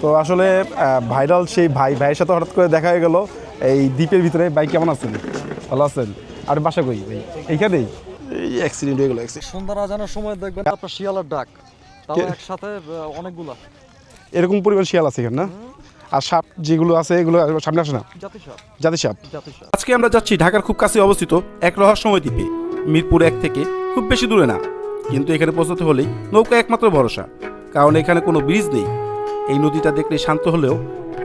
তো আসলে ভাইরাল সেই ভাইয়ের সাথে হঠাৎ করে দেখা হয়ে গেল এই দ্বীপের ভিতরে। ভাই কেমন আছেন? ভালো আছেন? আর বাসা কই ভাই? এইখানেই এই অ্যাক্সিডেন্ট হয়ে গেল। সন্ধ্যা আজানের সময় দেখবেন আপনার শিয়ালের ডাক, তাও একসাথে অনেকগুলা এরকম পরিমাণ শিয়াল আছে এখানে না? আর সাপ যেগুলো আছে এগুলো সামনে আসে না, জাতি সাপ। আজকে আমরা যাচ্ছি ঢাকার খুব কাছে অবস্থিত এক রহস্যময় দ্বীপে, মিরপুর 1 থেকে খুব বেশি দূরে না। কিন্তু এখানে পৌঁছতে হলেই নৌকা একমাত্র ভরসা, কারণ এখানে কোনো ব্রিজ নেই। এই নদীটা দেখলে শান্ত হলেও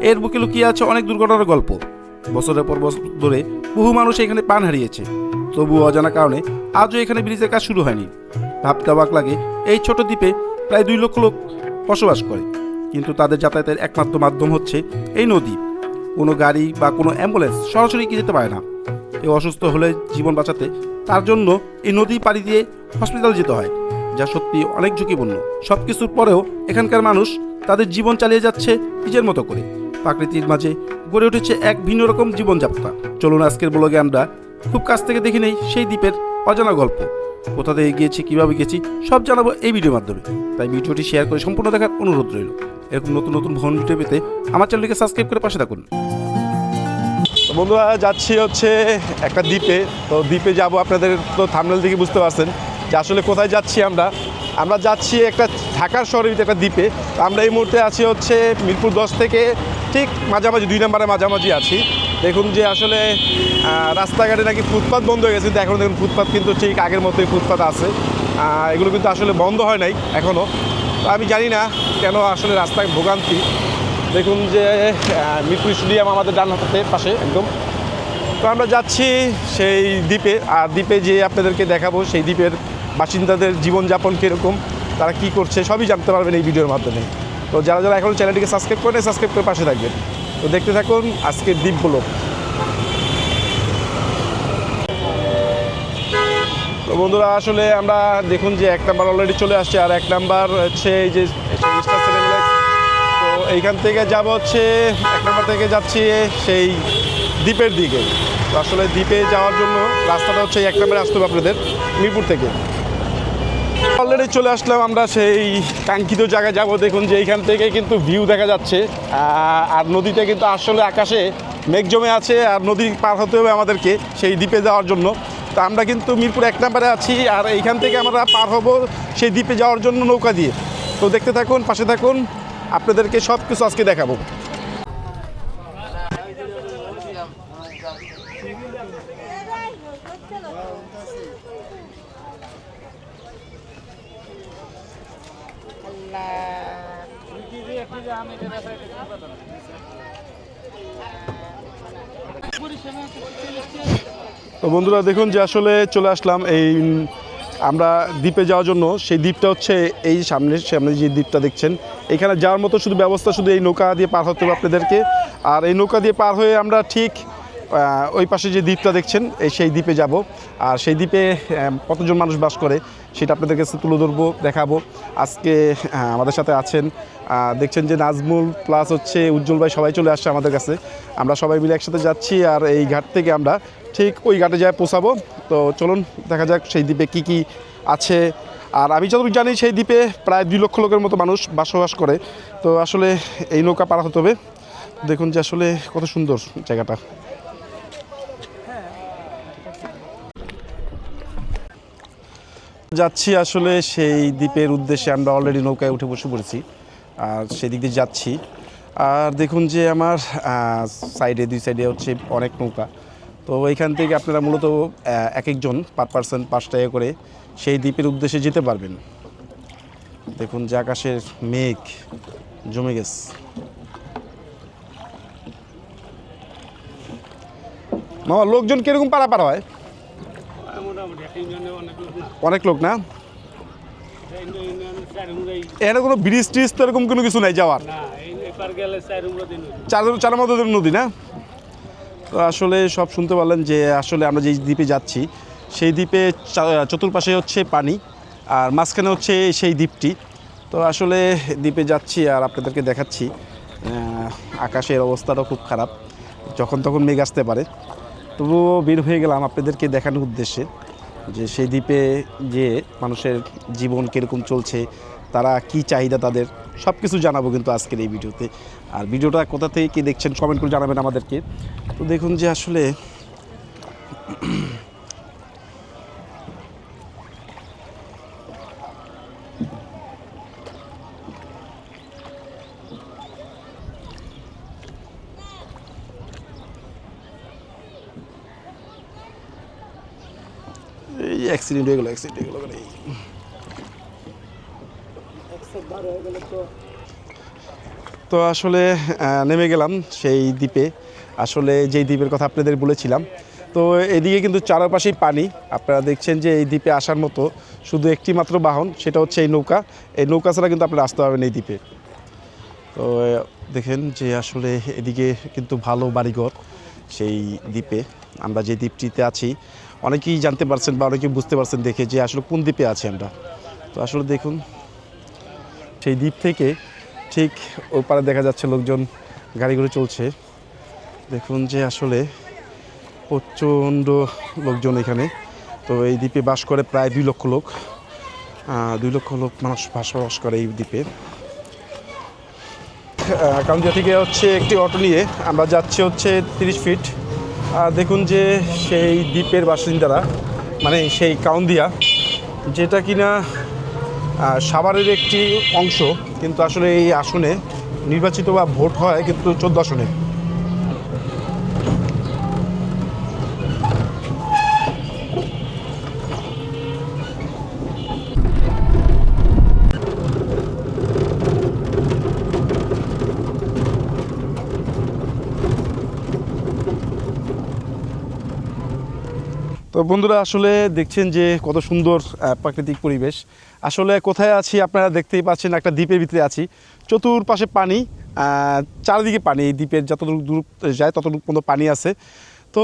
এর বুকে লুকিয়ে আছে অনেক দুর্ঘটনার গল্প। বছরের পর বছর ধরে বহু মানুষ এখানে প্রাণ হারিয়েছে, তবুও অজানা কারণে আজও এখানে ব্রিজের কাজ শুরু হয়নি। ভাবতে অবাক লাগে, এই ছোট দ্বীপে প্রায় 2 লক্ষ লোক বসবাস করে, কিন্তু তাদের যাতায়াতের একমাত্র মাধ্যম হচ্ছে এই নদী। কোনো গাড়ি বা কোনো অ্যাম্বুলেন্স সরাসরি কি যেতে পারে না। কেউ অসুস্থ হলে জীবন বাঁচাতে তার জন্য এই নদী পাড়ি দিয়ে হসপিটাল যেতে হয়, যা সত্যি অনেক ঝুঁকিপূর্ণ। সব কিছুর পরেও এখানকার মানুষ তাদের জীবন চালিয়ে যাচ্ছে নিজের মতো করে। প্রকৃতির মাঝে গড়ে উঠেছে এক ভিন্ন রকম জীবনযাত্রা। চলুন আজকের ব্লগে আমরা খুব কাছ থেকে দেখে নেই সেই দ্বীপের অজানা গল্প। কোথা থেকে গিয়েছি, কীভাবে গেছি, সব জানাবো এই ভিডিওর মাধ্যমে। তাই ভিডিওটি শেয়ার করে সম্পূর্ণ দেখার অনুরোধ রইল। এরকম নতুন নতুন ভ্রমণ ভিডিও পেতে আমার চ্যানেলটিকে সাবস্ক্রাইব করে পাশে থাকুন। বন্ধুরা, যাচ্ছি হচ্ছে একটা দ্বীপে। তো দ্বীপে যাব, আপনাদের তো থাম্বনেল থেকে বুঝতে পারছেন যে আসলে কোথায় যাচ্ছি। আমরা যাচ্ছি একটা ঢাকার শহরের ভিতরে একটা দ্বীপে। তো আমরা এই মুহূর্তে আছি হচ্ছে মিরপুর 10 থেকে ঠিক মাঝামাঝি 2 নম্বরের মাঝামাঝি আছি। দেখুন যে আসলে রাস্তাঘাটে নাকি ফুটপাত বন্ধ হয়ে গেছে, কিন্তু এখন দেখুন ফুটপাত কিন্তু ঠিক আগের মতোই ফুটপাত আছে। এগুলো কিন্তু আসলে বন্ধ হয় নাই এখনও। তো আমি জানি না কেন আসলে রাস্তায় ভোগান্তি। দেখুন যে মিরপুর স্টেডিয়াম আমাদের ডান হাতের পাশে একদম। তো আমরা যাচ্ছি সেই দ্বীপে, আর দ্বীপে যে আপনাদেরকে দেখাবো সেই দ্বীপের বাসিন্দাদের জীবনযাপন কীরকম, তারা কী করছে সবই জানতে পারবেন এই ভিডিওর মাধ্যমে। তো যারা যারা এখন চ্যানেলটিকে সাবস্ক্রাইব করে সাবস্ক্রাইব করে পাশে থাকবেন। তো দেখতে থাকুন আজকের দ্বীপগুলো। তো বন্ধুরা, আসলে আমরা দেখুন যে 1 নাম্বার অলরেডি চলে আসছে, আর 1 নাম্বার হচ্ছে এই যে স্টার সিনেপ্লেক্স। তো এইখান থেকে যাব হচ্ছে 1 নাম্বার থেকে যাচ্ছি সেই দ্বীপের দিকে। তো আসলে দ্বীপে যাওয়ার জন্য রাস্তাটা হচ্ছে 1 নাম্বারে আসতে হবে আপনাদের মিরপুর থেকে। অলরেডি চলে আসলাম আমরা সেই কাঙ্ক্ষিত জায়গায় যাব। দেখুন যে এইখান থেকে কিন্তু ভিউ দেখা যাচ্ছে, আর নদীতে কিন্তু আসলে আকাশে মেঘ জমে আছে, আর নদী পার হতে হবে আমাদেরকে সেই দ্বীপে যাওয়ার জন্য। তো আমরা কিন্তু মিরপুর 1 নাম্বারে আছি, আর এইখান থেকে আমরা পার হব সেই দ্বীপে যাওয়ার জন্য নৌকা দিয়ে। তো দেখতে থাকুন, পাশে থাকুন, আপনাদেরকে সব কিছু আজকে দেখাবো। তো বন্ধুরা, দেখুন যে আসলে চলে আসলাম এই আমরা দ্বীপে যাওয়ার জন্য। সেই দ্বীপটা হচ্ছে এই সামনে যে দ্বীপটা দেখছেন, এখানে যাওয়ার মতো শুধু ব্যবস্থা শুধু এই নৌকা দিয়ে পার হতে হবে আপনাদেরকে। আর এই নৌকা দিয়ে পার হয়ে আমরা ঠিক ওই পাশে যে দ্বীপটা দেখছেন সেই দ্বীপে যাব। আর সেই দ্বীপে কতজন মানুষ বাস করে সেটা আপনাদের কাছে তুলে ধরবো, দেখাবো। আজকে আমাদের সাথে আছেন, দেখছেন যে নাজমুল প্লাস হচ্ছে উজ্জ্বল ভাই, সবাই চলে আসছে আমাদের কাছে। আমরা সবাই মিলে একসাথে যাচ্ছি, আর এই ঘাট থেকে আমরা ঠিক ওই ঘাটে যায় পৌঁছাবো। তো চলুন দেখা যাক সেই দ্বীপে কী কী আছে। আর আমি যতটুকু জানি সেই দ্বীপে প্রায় 2 লক্ষ লোকের মতো মানুষ বসবাস করে। তো আসলে এই নৌকা পার হতে হবে। দেখুন যে আসলে কত সুন্দর জায়গাটা। যাচ্ছি আসলে সেই দ্বীপের উদ্দেশ্যে। আমরা অলরেডি নৌকায় উঠে বসে পড়েছি, আর সেদিক দিয়ে যাচ্ছি। আর দেখুন যে আমার সাইডে 2 সাইডে হচ্ছে অনেক নৌকা। তো এইখান থেকে আপনারা মূলত এক একজন পার পার্সন 5 টাকা করে সেই দ্বীপের উদ্দেশ্যে যেতে পারবেন। দেখুন যে আকাশের মেঘ জমে গেছে। মামা, লোকজন কিরকম পারাপার হয়? অনেক লোক না? এখানে কোনো ব্রিজ ট্রিজ তো এরকম কোনো কিছু নাই যাওয়ার? 4 মতো নদী না? তো আসলে সব শুনতে পারলেন যে আসলে আমরা যেই দ্বীপে যাচ্ছি সেই দ্বীপে চতুর্পাশে হচ্ছে পানি, আর মাঝখানে হচ্ছে সেই দ্বীপটি। তো আসলে দ্বীপে যাচ্ছি আর আপনাদেরকে দেখাচ্ছি। আকাশের অবস্থাটা খুব খারাপ, যখন তখন মেঘ আসতে পারে। তবুও বের হয়ে গেলাম আপনাদেরকে দেখানোর উদ্দেশ্যে যে সেই দ্বীপে যে মানুষের জীবন কীরকম চলছে, তারা কি চাহিদা তাদের, সব কিছু জানাবো কিন্তু আজকের এই ভিডিওতে। আর ভিডিওটা কোথা থেকে কী দেখছেন কমেন্ট করে জানাবেন আমাদেরকে। তো দেখুন যে আসলে এই অ্যাক্সিডেন্ট হয়ে গেলো তো আসলে নেমে গেলাম সেই দ্বীপে। আসলে যেই দ্বীপের কথা আপনাদের বলেছিলাম, তো এদিকে কিন্তু চারপাশেই পানি। আপনারা দেখছেন যে এই দ্বীপে আসার মতো শুধু একটি মাত্র বাহন, সেটা হচ্ছে এই নৌকা। এই নৌকা ছাড়া কিন্তু আপনারা আসতে পারবেন এই দ্বীপে। তো দেখেন যে আসলে এদিকে কিন্তু ভালো বাড়িঘর সেই দ্বীপে। আমরা যে দ্বীপটিতে আছি অনেকেই জানতে পারছেন বা অনেকেই বুঝতে পারছেন দেখে যে আসলে কোন দ্বীপে আছি আমরা। তো আসলে দেখুন সেই দ্বীপ থেকে ঠিক ওই পারে দেখা যাচ্ছে লোকজন গাড়ি করে চলছে। দেখুন যে আসলে প্রচণ্ড লোকজন এখানে। তো এই দ্বীপে বাস করে প্রায় 2 লক্ষ লোক। 2 লক্ষ লোক মানুষ বসবাস করে এই দ্বীপে। কাউন্দিয়া থেকে হচ্ছে একটি অটো নিয়ে আমরা যাচ্ছি হচ্ছে 30 ফিট। দেখুন যে সেই দ্বীপের বাসিন্দারা, মানে সেই কাউন্দিয়া, যেটা কিনা সাভারের একটি অংশ, কিন্তু আসলে এই আসনে নির্বাচিত বা ভোট হয় কিন্তু 14 আসনে। তো বন্ধুরা আসলে দেখছেন যে কত সুন্দর প্রাকৃতিক পরিবেশ। আসলে কোথায় আছি আপনারা দেখতেই পাচ্ছেন, একটা দ্বীপের ভিতরে আছি। চতুর্পাশে পানি, চারিদিকে পানি। এই দ্বীপের যতটুকু দূর যায় ততটুকু পর্যন্ত পানি আছে। তো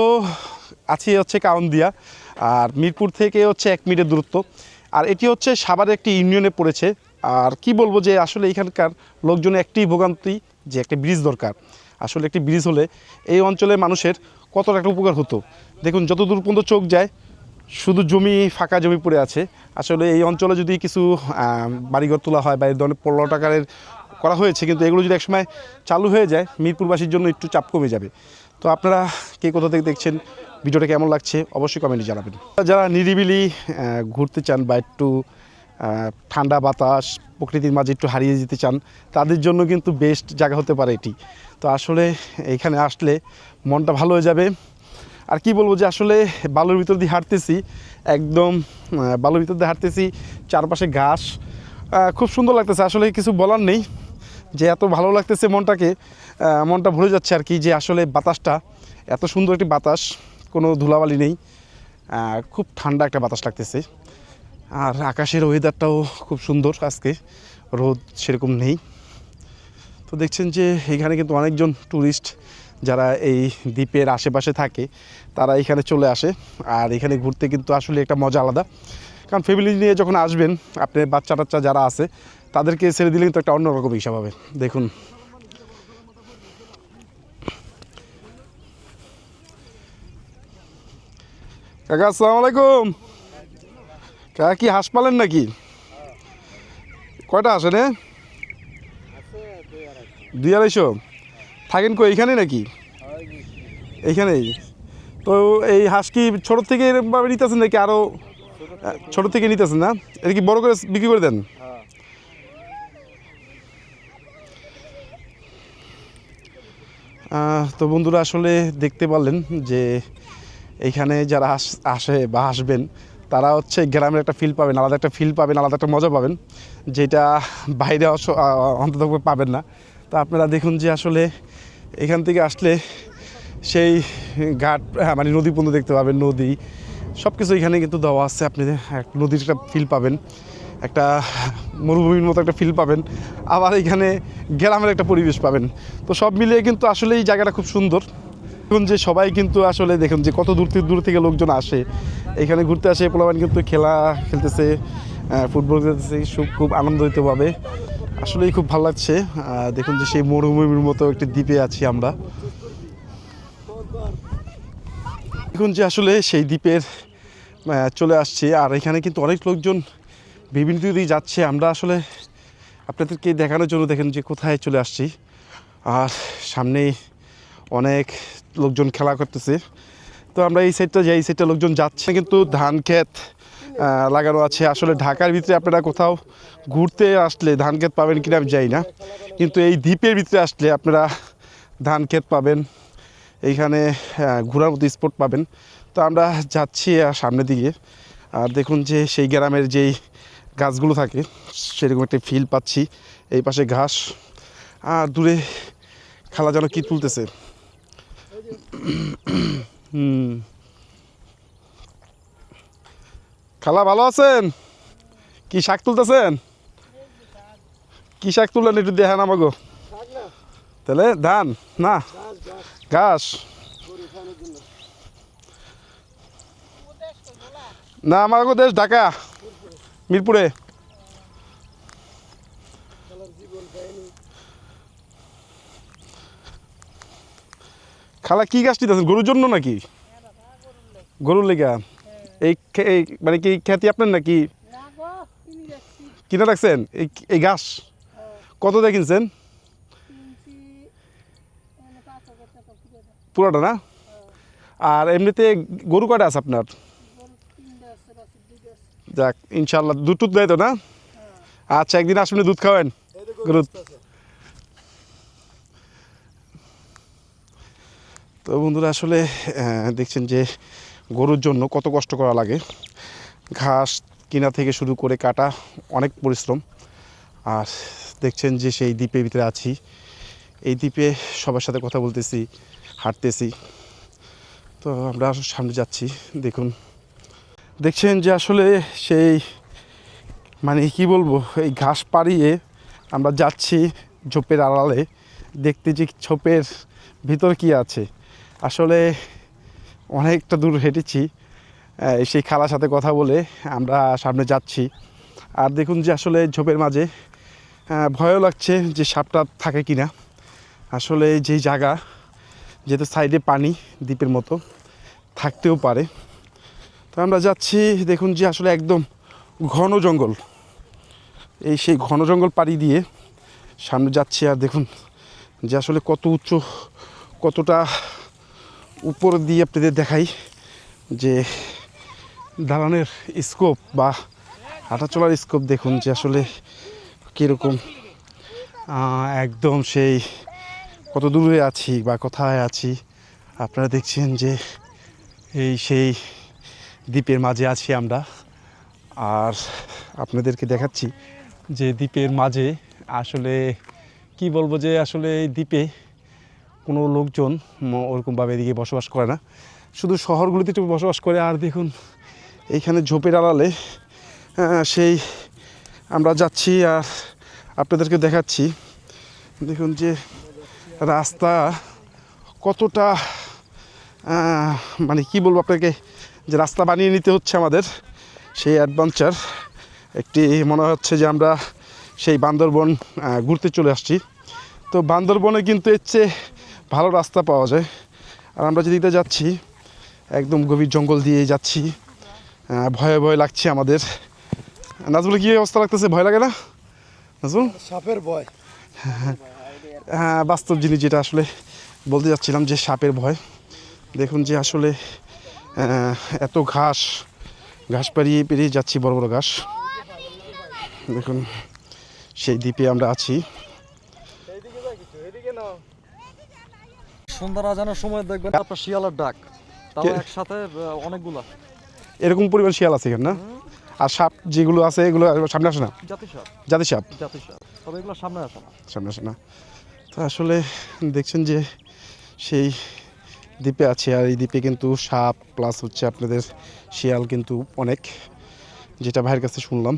আছি হচ্ছে কাউন্দিয়া, আর মিরপুর থেকে হচ্ছে 1 মিনিটের দূরত্ব। আর এটি হচ্ছে সাভারের একটি ইউনিয়নে পড়েছে। আর কি বলবো যে আসলে এখানকার লোকজনের একটি ভোগান্তি যে একটা ব্রিজ দরকার। আসলে একটি ব্রিজ হলে এই অঞ্চলের মানুষের কতটা একটা উপকার হতো। দেখুন যত দূর পর্যন্ত চোখ যায় শুধু জমি, ফাঁকা জমি পড়ে আছে। আসলে এই অঞ্চলে যদি কিছু বাড়িঘর তোলা হয় বা এই ধরনের প্লট আকারের করা হয়েছে, কিন্তু এগুলো যদি একসময় চালু হয়ে যায় মিরপুরবাসীর জন্য একটু চাপ কমে যাবে। তো আপনারা কে কোথা থেকে দেখছেন, ভিডিওটা কেমন লাগছে অবশ্যই কমেন্টে জানাবেন। যারা নিরিবিলি ঘুরতে চান বা একটু ঠান্ডা বাতাস, প্রকৃতির মাঝে একটু হারিয়ে যেতে চান, তাদের জন্য কিন্তু বেস্ট জায়গা হতে পারে এটি। তো আসলে এখানে আসলে মনটা ভালো হয়ে যাবে। আর কি বলবো যে আসলে বালুর ভিতর দিয়ে হাঁটতেছি, একদম বালুর ভিতর দিয়ে হাঁটতেছি, চারপাশে ঘাস, খুব সুন্দর লাগতেছে। আসলে কিছু বলার নেই যে এত ভালো লাগতেছে মনটাকে, মনটা ভরে যাচ্ছে আর কি। যে আসলে বাতাসটা এত সুন্দর একটি বাতাস, কোনো ধুলাবালি নেই, খুব ঠান্ডা একটা বাতাস লাগতেছে। আর আকাশের ওয়েদারটাও খুব সুন্দর, আজকে রোদ সেরকম নেই। তো দেখছেন যে এখানে কিন্তু অনেকজন ট্যুরিস্ট যারা এই দ্বীপের আশেপাশে থাকে তারা এখানে চলে আসে। আর এখানে ঘুরতে কিন্তু আসলে একটা মজা আলাদা, কারণ ফ্যামিলি নিয়ে যখন আসবেন, আপনার বাচ্চা টাচ্চা যারা আছে তাদেরকে ছেড়ে দিলে কিন্তু একটা অন্যরকম হিসাব হবে। দেখুন কাকা, আসসালামু আলাইকুম। কাকা কি হাঁস পালেন নাকি? কয়টা আসে রে? 2-250। থাকেন কই, এইখানে নাকি? এইখানেই। তো এই হাঁস কি ছোটো থেকে এরকমভাবে নিতেছেন নাকি আরও ছোটো থেকে নিতেছেন? না, এটা কি বড় করে বিক্রি করে দেন? তো বন্ধুরা আসলে দেখতে পারলেন যে এইখানে যারা আসে বা আসবেন তারা হচ্ছে গ্রামের একটা ফিল পাবেন, আলাদা একটা ফিল পাবেন, আলাদা একটা মজা পাবেন, যেটা বাইরে অন্তত পাবেন না। তো আপনারা দেখুন যে আসলে এখান থেকে আসলে সেই ঘাট, মানে নদী পর্যন্ত দেখতে পাবেন। নদী সব কিছু এখানে কিন্তু দেওয়া আছে। আপনি নদীর একটা ফিল পাবেন, একটা মরুভূমির মতো একটা ফিল পাবেন, আবার এখানে গ্রামের একটা পরিবেশ পাবেন। তো সব মিলিয়ে কিন্তু আসলে এই জায়গাটা খুব সুন্দর। দেখুন যে সবাই কিন্তু আসলে দেখুন যে কত দূর থেকে লোকজন আসে এখানে ঘুরতে আসে। পোলাপান কিন্তু খেলা খেলতেছে, ফুটবল খেলতেছে, খুব আনন্দিতভাবে। আসলেই খুব ভালো লাগছে। দেখুন যে সেই মরুভূমির মতো একটি দ্বীপে আছি আমরা। দেখুন যে আসলে সেই দ্বীপের চলে আসছে। আর এখানে কিন্তু অনেক লোকজন বিভিন্ন দিক যাচ্ছে। আমরা আসলে আপনাদেরকে দেখানোর জন্য দেখেন যে কোথায় চলে আসছি। আর সামনেই অনেক লোকজন খেলা করতেছে। তো আমরা এই সাইডটা যাই, এই সাইডটা লোকজন যাচ্ছে, কিন্তু ধান ক্ষেত লাগানো আছে। আসলে ঢাকার ভিতরে আপনারা কোথাও ঘুরতে আসলে ধান ক্ষেত পাবেন কিনা আমি যাই না, কিন্তু এই দ্বীপের ভিতরে আসলে আপনারা ধান ক্ষেত পাবেন, এইখানে ঘোরার মতো স্পট পাবেন। তো আমরা যাচ্ছি সামনের দিকে। আর দেখুন যে সেই গ্রামের যেই গাছগুলো থাকে সেরকম একটা ফিল পাচ্ছি। এই পাশে ঘাস, আর দূরে খালা যেন কি তুলতেছে। খালা ভালো আছেন? কি শাক তুলতেছেন? কি শাক তুললেন একটু দেখেন আমাগো। তাহলে ধান না ঘাস না, আমাগো দেশ ঢাকা, মিরপুরে। খালা কি গাছ নিতেছেন? গরুর জন্য নাকি? গরুর লেগা? এই মানে কি খ্যাতি আপনার নাকি কিনে রাখছেন এই ঘাস? কত দিয়ে কিনছেন? পুরোটা না? আর এমনিতে গরু কয়টা আছে আপনার? যাক, ইনশাল্লাহ দুধ টুধ দেয় তো না? আচ্ছা, একদিন আসবেন, দুধ খাওয়েন গরু। তো বন্ধুরা, আসলে দেখছেন যে গরুর জন্য কত কষ্ট করা লাগে। ঘাস কিনা থেকে শুরু করে কাটা, অনেক পরিশ্রম। আর দেখছেন যে সেই দ্বীপের ভিতরে আছি। এই দ্বীপে সবার সাথে কথা বলতেছি, হাঁটতেছি। তো আমরা সামনে যাচ্ছি। দেখছেন যে আসলে সেই মানে কি বলবো, এই ঘাস পাড়িয়ে আমরা যাচ্ছি ঝোপের আড়ালে, দেখতে যে ঝোপের ভিতর কি আছে। আসলে অনেকটা দূর হেঁটেছি সেই খালার সাথে কথা বলে আমরা সামনে যাচ্ছি। আর দেখুন যে আসলে ঝোপের মাঝে ভয়ও লাগছে যে সাপটা থাকে কি না। আসলে যেই জায়গা, যেহেতু সাইডে পানি, দ্বীপের মতো থাকতেও পারে। তো আমরা যাচ্ছি, দেখুন যে আসলে একদম ঘন জঙ্গল। এই সেই ঘন জঙ্গল পাড়ি দিয়ে সামনে যাচ্ছি। আর দেখুন যে আসলে কত উচ্চ, কতটা উপর দিয়ে আপনাদের দেখাই যে দালানের স্কোপ বা হাঁটা চলার স্কোপ। দেখুন যে আসলে কীরকম, একদম সেই কত দূরে আছি বা কোথায় আছি। আপনারা দেখছেন যে এই সেই দ্বীপের মাঝে আছি আমরা। আর আপনাদেরকে দেখাচ্ছি যে দ্বীপের মাঝে আসলে কি বলবো, যে আসলে এই দ্বীপে কোনো লোকজন ওরকমভাবে এদিকে বসবাস করে না, শুধু শহরগুলিতে একটু বসবাস করে। আর দেখুন এইখানে ঝোপের আড়ালে সেই আমরা যাচ্ছি আর আপনাদেরকে দেখাচ্ছি। দেখুন যে রাস্তা কতটা মানে কি বলবো আপনাকে, যে রাস্তা বানিয়ে নিতে হচ্ছে আমাদের। সেই অ্যাডভেঞ্চার একটি মনে হচ্ছে যে আমরা সেই বান্দরবন ঘুরতে চলে আসছি। তো বান্দরবনে কিন্তু এর চেয়ে ভালো রাস্তা পাওয়া যায়। আর আমরা যেদিকে যাচ্ছি একদম গভীর জঙ্গল দিয়ে যাচ্ছি, ভয়ে ভয় লাগছে আমাদের। নাজবুল, কী অবস্থা লাগতেছে? ভয় লাগে না নাজবুল? সাপের ভয়। হ্যাঁ, বাস্তব জিনিস যেটা আসলে বলতে যাচ্ছিলাম, যে সাপের ভয়। দেখুন যে আসলে এত ঘাস পেরিয়ে পেরিয়ে যাচ্ছি, বড় বড় ঘাস। দেখুন সেই দ্বীপে আমরা আছি। সন্ধ্যা আজানের সময় দেখবেন আপনার শিয়ালের ডাক, তাও একসাথে অনেকগুলা। এরকম পরিমাণ শিয়াল আছে এখানে না? আর সাপ যেগুলো আছে এগুলো সামনে আসে না? জাতি সাপ। তবে এগুলো সামনে আসে না। তো আসলে দেখছেন যে সেই দ্বীপে আছে। আর এই দ্বীপে কিন্তু সাপ প্লাস হচ্ছে আপনাদের শিয়াল কিন্তু অনেক, যেটা ভাইয়ের কাছে শুনলাম।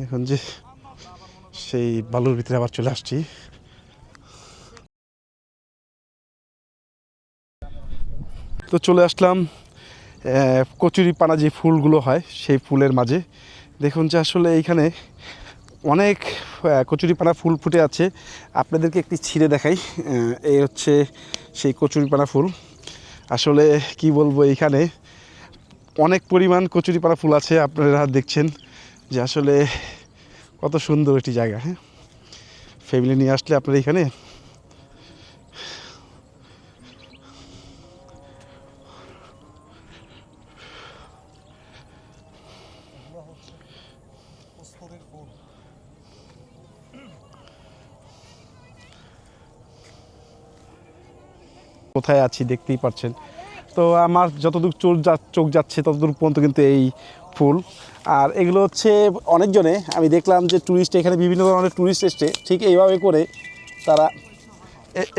দেখুন যে সেই বালুর ভিতরে আবার চলে আসছি। তো চলে আসলাম কচুরি পানা যে ফুলগুলো হয় সেই ফুলের মাঝে। দেখুন যে আসলে এইখানে অনেক কচুরি পানা ফুল ফুটে আছে। আপনাদেরকে একটি ছিঁড়ে দেখাই। এই হচ্ছে সেই কচুরি পানা ফুল। আসলে কি বলবো, এইখানে অনেক পরিমাণ কচুরি পানা ফুল আছে। আপনারা দেখছেন যে আসলে কত সুন্দর একটি জায়গা। হ্যাঁ, ফ্যামিলি নিয়ে আসলে আপনারা এখানে কোথায় আছি দেখতেই পাচ্ছেন। তো আমার যতদূর চোখ যাচ্ছে ততদূর পর্যন্ত কিন্তু এই ফুল। আর এগুলো হচ্ছে অনেকজনে আমি দেখলাম যে ট্যুরিস্ট এখানে বিভিন্ন ধরনের ট্যুরিস্ট এসছে ঠিক এইভাবে করে তারা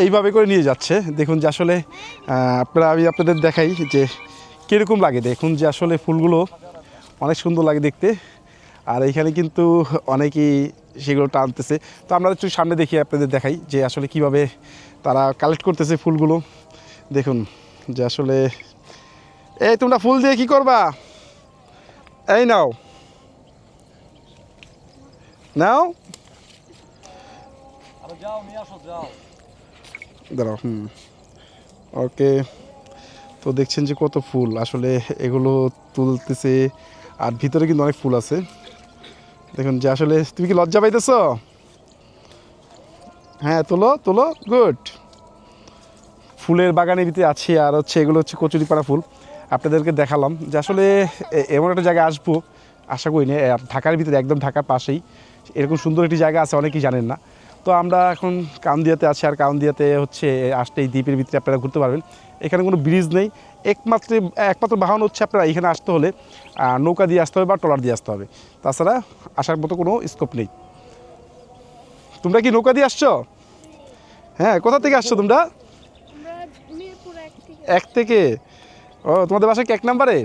এইভাবে করে নিয়ে যাচ্ছে। দেখুন যে আসলে আমি আপনাদের দেখাই যে কীরকম লাগে। দেখুন যে আসলে ফুলগুলো অনেক সুন্দর লাগে দেখতে। আর এইখানে কিন্তু অনেকেই সেগুলো টানতেছে। তো আমরা একটু সামনে দেখি আপনাদের দেখাই যে আসলে কিভাবে তারা কালেক্ট করতেছে ফুলগুলো। দেখুন যে আসলে এই তোমরা ফুল দিয়ে কি করবা? এই নাও নাও যাও নিয়ে আসো যাও। দাঁড়াও। ওকে। তো দেখছেন যে কত ফুল আসলে এগুলো তুলতেছে। আর ভিতরে কিন্তু অনেক ফুল আছে। দেখুন যে আসলে তুমি কি লজ্জা পাইতেছ? হ্যাঁ, তোলো তোলো, গুড। ফুলের বাগানের ভিতরে আছি। আর হচ্ছে এগুলো হচ্ছে কচুরিপানা ফুল। আপনাদেরকে দেখালাম যে আসলে এমন একটা জায়গায় আসবো আশা করি না। ঢাকার ভিতরে একদম ঢাকার পাশেই এরকম সুন্দর একটি জায়গা আছে, অনেকেই জানেন না। তো আমরা এখন কাউন্দিয়াতে আছি। আর কাউন্দিয়াতে হচ্ছে আসলে এই দ্বীপের ভিতরে আপনারা ঘুরতে পারবেন। এখানে কোনো ব্রিজ নেই। একমাত্র বাহন হচ্ছে আপনারা এখানে আসতে হলে নৌকা দিয়ে আসতে হবে বা ট্রলার দিয়ে আসতে হবে। তাছাড়া আসার মতো কোনো স্কোপ নেই। তোমরা কি নৌকা দিয়ে আসছো? হ্যাঁ, কোথা থেকে আসছো তোমরা? এক থেকে। ও, তোমাদের বাসা কি 1 নম্বরে?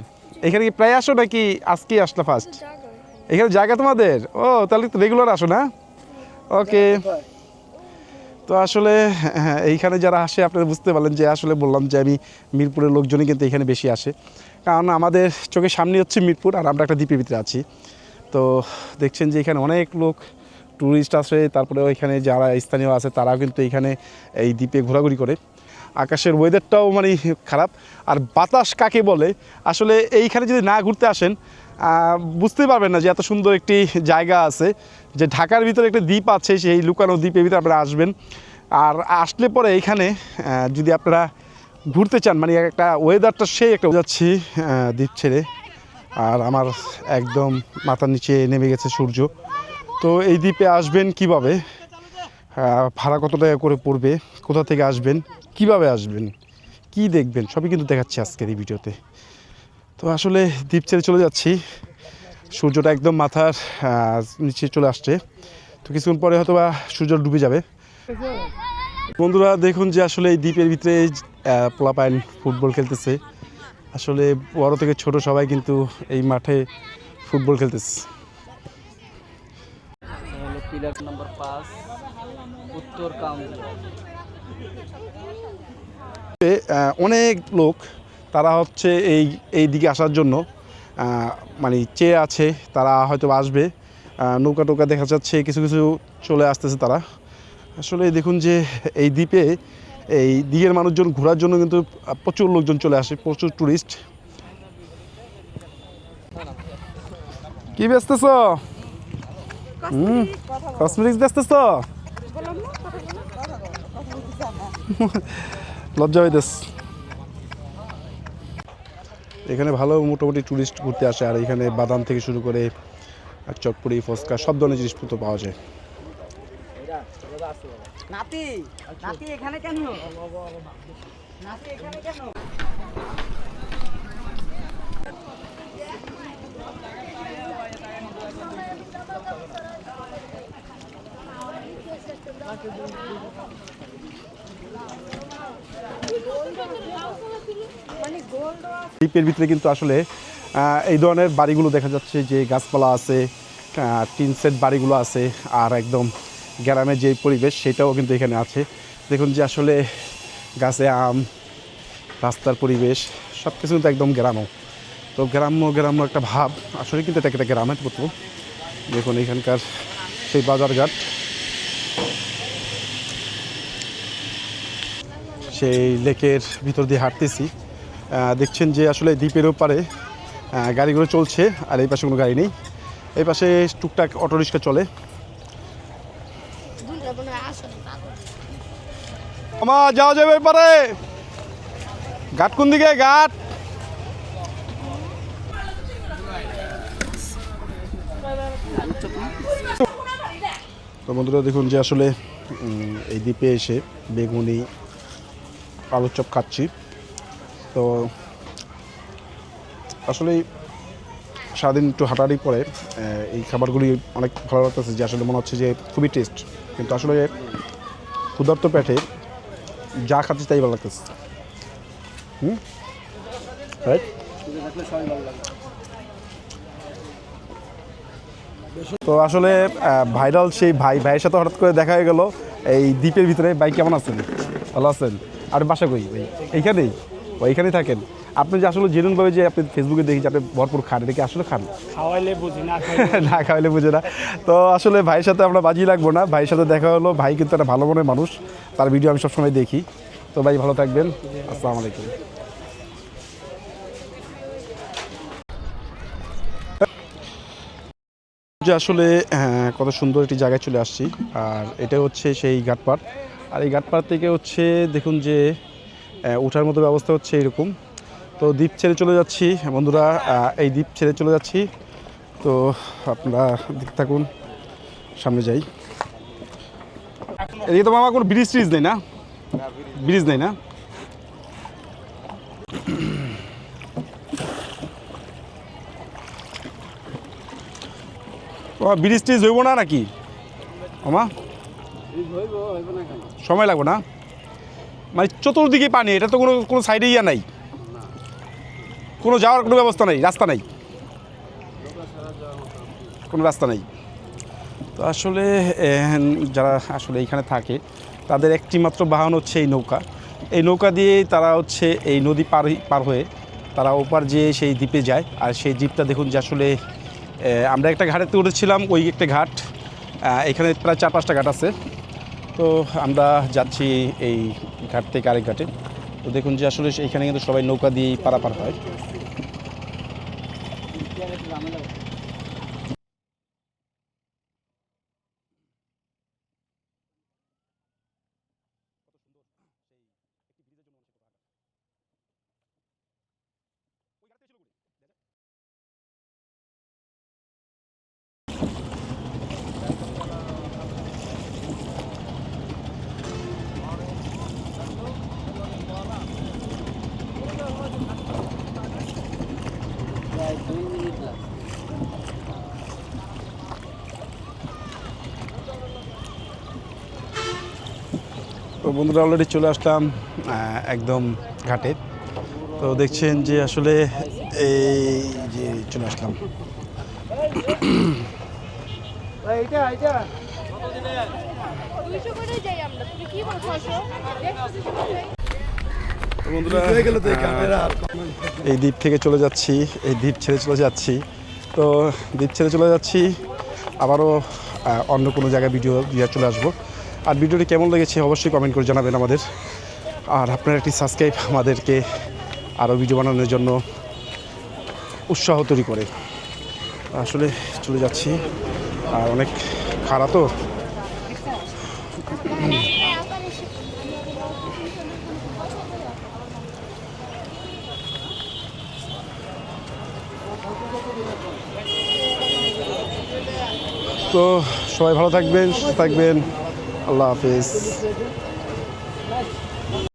এখানে কি প্রায় আসো নাকি আজকেই আসলো ফার্স্ট? এখানে জায়গা তোমাদের? ও, তাহলে তো রেগুলার আসো না? ওকে। তো আসলে হ্যাঁ, এইখানে যারা আসে আপনারা বুঝতে পারলেন যে আসলে বললাম যে আমি মিরপুরের লোকজনই কিন্তু এখানে বেশি আসে। কারণ আমাদের চোখের সামনে হচ্ছে মিরপুর আর আমরা একটা দ্বীপের ভিতরে আছি। তো দেখছেন যে এখানে অনেক লোক ট্যুরিস্ট আসে। তারপরে ওইখানে যারা স্থানীয় আছে তারাও কিন্তু এইখানে এই দ্বীপে ঘোরাঘুরি করে। আকাশের ওয়েদারটাও মানে খারাপ। আর বাতাস কাকে বলে আসলে এইখানে যদি না ঘুরতে আসেন বুঝতেই পারবেন না যে এত সুন্দর একটি জায়গা আছে, যে ঢাকার ভিতরে একটা দ্বীপ আছে, সেই লুকানো দ্বীপের ভিতরে আপনারা আসবেন। আর আসলে পরে এইখানে যদি আপনারা ঘুরতে চান মানে একটা ওয়েদারটা সেই একটা যাচ্ছি দ্বীপ ছেড়ে। আর আমার একদম মাথার নিচে নেমে গেছে সূর্য। তো এই দ্বীপে আসবেন কিভাবে, ভাড়া কত টাকা করে পড়বে, কোথা থেকে আসবেন, কিভাবে আসবেন, কি দেখবেন সবই কিন্তু দেখাচ্ছি আজকের এই ভিডিওতে। তো আসলে দ্বীপ ছেড়ে চলে যাচ্ছি। সূর্যটা একদম মাথার নিচে চলে আসছে। তো কিছুক্ষণ পরে হয়তো বা সূর্য ডুবে যাবে। বন্ধুরা দেখুন যে আসলে এই দ্বীপের ভিতরে পোলাপাইন ফুটবল খেলতেছে। আসলে বড় থেকে ছোট সবাই কিন্তু এই মাঠে ফুটবল খেলতেছে। পিলার নাম্বার 5 উত্তর কাউন্দিয়া। অনেক লোক তারা হচ্ছে এই দিকে আসার জন্য মানে চেয়ে আছে। তারা হয়তো আসবে। নৌকা টোকা দেখা যাচ্ছে কিছু কিছু চলে আসতেছে তারা। আসলে দেখুন যে এই দ্বীপে এই দিকের মানুষজন ঘোরার জন্য কিন্তু প্রচুর লোকজন চলে আসে, প্রচুর ট্যুরিস্ট। কি বেচতেছ? কসমেটিক্স বেচতেছ? লজ্জা হইতেছ। এখানে ভালো মোটামুটি ট্যুরিস্ট ঘুরতে আসে। আর এখানে বাদাম থেকে শুরু করে চটপটি, ফুচকা সব ধরনের জিনিসপত্র পাওয়া যায়। নাতি নাতি এখানে কেন? নাতি এখানে কেন? দ্বীপের ভিতরে কিন্তু আসলে এই ধরনের বাড়িগুলো দেখা যাচ্ছে যে গাছপালা আছে, টিন সেট বাড়িগুলো আছে। আর একদম গ্রামের যে পরিবেশ সেটাও কিন্তু এখানে আছে। দেখুন যে আসলে গাছে আম, রাস্তার পরিবেশ সব কিছু কিন্তু একদম গ্রাম্য। তো গ্রাম্য একটা ভাব। আসলে কিন্তু এটা একটা গ্রামের মতো। দেখুন এখানকার সেই বাজারঘাট, সেই লেকের ভিতর দিয়ে হাঁটতেছি। দেখছেন যে আসলে দ্বীপের ওপারে গাড়িগুলো চলছে আর এই পাশে কোনো গাড়ি নেই। এই পাশে টুকটাক অটোরিক্সা চলে। মামা যাওয়া যাবে এবারে ঘাট কোন দিকে ঘাট তো বন্ধুরা দেখুন যে আসলে এই দ্বীপে এসে বেগুনি আলুর চপ খাচ্ছি তো আসলে সারাদিন একটু হাঁটাহাঁটি পরে এই খাবারগুলি অনেক ভালো লাগতেছে যে আসলে মনে হচ্ছে যে খুবই টেস্ট কিন্তু আসলে ক্ষুধার্ত পেটে যা খাচ্ছি তাই ভালো লাগতেছে রাইট তো আসলে ভাইরাল সেই ভাইয়ের সাথে হঠাৎ করে দেখা হয়ে গেল এই দ্বীপের ভিতরে। ভাই কেমন আছেন? ভালো আছেন? আর বাসা কই ভাই? এইখানেই এইখানেই থাকেন? আপনি যে আসলে জেনুইনভাবে যে আপনি ফেসবুকে দেখি যে আপনি ভরপুর খান, এটা কি আসলে খান? খাওয়াইলে বুঝি না না খাওয়াইলে বুঝে না। তো আসলে ভাইয়ের সাথে আমরা বাজি লাগবো না, ভাইয়ের সাথে দেখা হলো। ভাই কিন্তু একটা ভালো মনের মানুষ, তার ভিডিও আমি সবসময় দেখি। তো ভাই ভালো থাকবেন, আসসালামু আলাইকুম। যে আসলে কত সুন্দর একটি জায়গায় চলে আসছি, আর এটা হচ্ছে সেই ঘাটপাড়। আর এই ঘাটপাড় থেকে হচ্ছে দেখুন যে ওঠার মতো ব্যবস্থা হচ্ছে এরকম। তো দ্বীপ ছেড়ে চলে যাচ্ছি বন্ধুরা, এই দ্বীপ ছেড়ে চলে যাচ্ছি। তো আপনারা দেখতে থাকুন, সামনে যাই। এদিকে তো মামা কোনো ব্রিজ ট্রিজ নেই না? ব্রিজ নেই না? ব্রিজ ট্রিজ হইব না নাকি মামা? সময় লাগবে না? মানে চতুর্দিকে পানি, এটা তো কোনো কোনো সাইডে ইয়া নাই, কোনো যাওয়ার কোনো ব্যবস্থা নেই, রাস্তা নাই, কোনো রাস্তা নেই। তো আসলে যারা আসলে এইখানে থাকে তাদের একটি মাত্র বাহন হচ্ছে এই নৌকা। এই নৌকা দিয়েই তারা হচ্ছে এই নদী পার হয়ে তারা ওপার যেয়ে সেই দ্বীপে যায়। আর সেই দ্বীপটা দেখুন যে আসলে আমরা একটা ঘাটেতে উঠেছিলাম, ওই একটা ঘাট, এখানে প্রায় 4-5টা ঘাট আছে। তো আমরা যাচ্ছি এই ঘাট থেকে আরেক ঘাটে। তো দেখুন যে আসলে এইখানে কিন্তু সবাই নৌকা দিয়েই পারাপার হয়। তো বন্ধুরা অলরেডি চলে আসলাম একদম ঘাটে। তো দেখছেন যে আসলে এই যে চলে আসলাম। তো বন্ধুরা এই দ্বীপ থেকে চলে যাচ্ছি, এই দ্বীপ ছেড়ে চলে যাচ্ছি। তো দ্বীপ ছেড়ে চলে যাচ্ছি, আবারও অন্য কোনো জায়গায় ভিডিও দিয়ে চলে আসবো। আর ভিডিওটি কেমন লেগেছে অবশ্যই কমেন্ট করে জানাবেন আমাদের। আর আপনার একটি সাবস্ক্রাইব আমাদেরকে আরও ভিডিও বানানোর জন্য উৎসাহ তৈরি করে। আসলে চলে যাচ্ছি, আর অনেক খারাপ তো সবাই ভালো থাকবেন, সুস্থ থাকবেন। আল্লাহ হাফেজ।